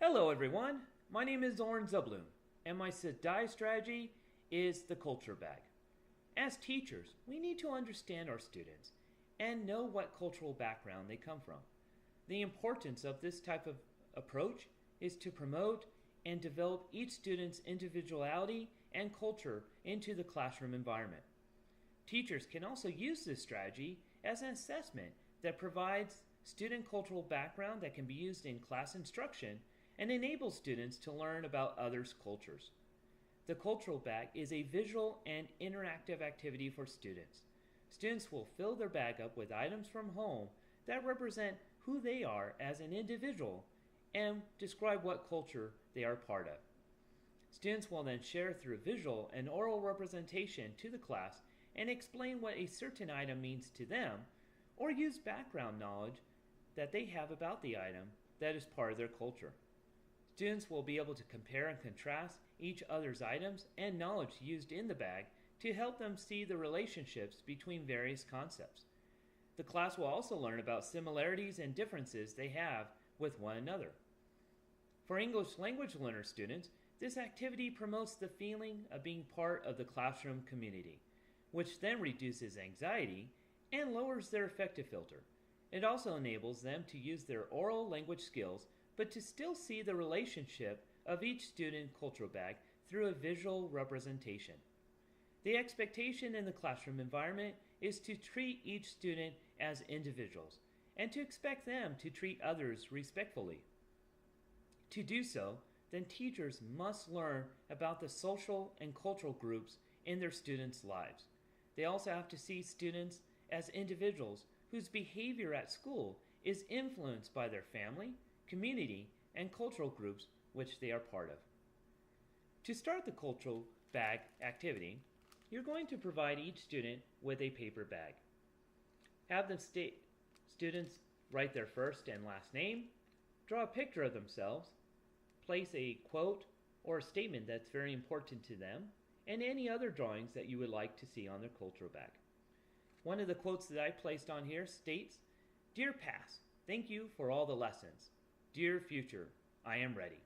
Hello everyone, my name is Zebooloon, and my SDAIE strategy is the culture bag. As teachers, we need to understand our students and know what cultural background they come from. The importance of this type of approach is to promote and develop each student's individuality and culture into the classroom environment. Teachers can also use this strategy as an assessment that provides student cultural background that can be used in class instruction and enables students to learn about others' cultures. The cultural bag is a visual and interactive activity for students. Students will fill their bag up with items from home that represent who they are as an individual and describe what culture they are part of. Students will then share through visual and oral representation to the class and explain what a certain item means to them, or use background knowledge that they have about the item that is part of their culture. Students will be able to compare and contrast each other's items and knowledge used in the bag to help them see the relationships between various concepts. The class will also learn about similarities and differences they have with one another. For English language learner students, this activity promotes the feeling of being part of the classroom community, which then reduces anxiety and lowers their affective filter. It also enables them to use their oral language skills but to still see the relationship of each student cultural bag through a visual representation. The expectation in the classroom environment is to treat each student as individuals and to expect them to treat others respectfully. To do so, then teachers must learn about the social and cultural groups in their students' lives. They also have to see students as individuals whose behavior at school is influenced by their family, community, and cultural groups which they are part of. To start the cultural bag activity, you're going to provide each student with a paper bag. Have the students write their first and last name, draw a picture of themselves, place a quote or a statement that's very important to them, and any other drawings that you would like to see on their cultural bag. One of the quotes that I placed on here states, "Dear past, thank you for all the lessons. Dear future, I am ready."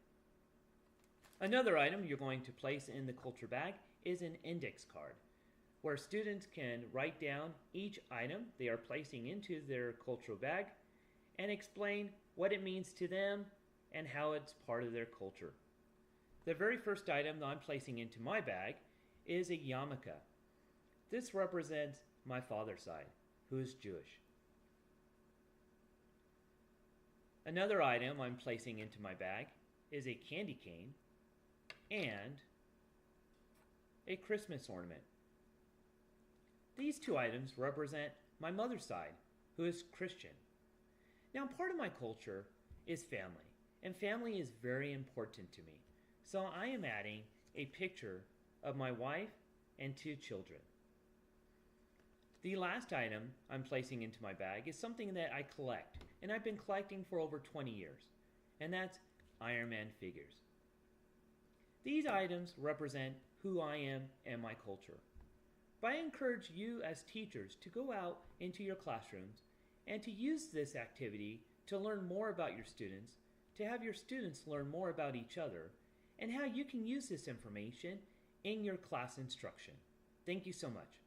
Another item you're going to place in the culture bag is an index card, where students can write down each item they are placing into their cultural bag and explain what it means to them and how it's part of their culture. The very first item that I'm placing into my bag is a yarmulke. This represents my father's side, who is Jewish. Another item I'm placing into my bag is a candy cane and a Christmas ornament. These two items represent my mother's side, who is Christian. Now, part of my culture is family, and family is very important to me. So I am adding a picture of my wife and two children. The last item I'm placing into my bag is something that I collect, and I've been collecting for over 20 years, and that's Iron Man figures. These items represent who I am and my culture. But I encourage you as teachers to go out into your classrooms and to use this activity to learn more about your students, to have your students learn more about each other, and how you can use this information in your class instruction. Thank you so much.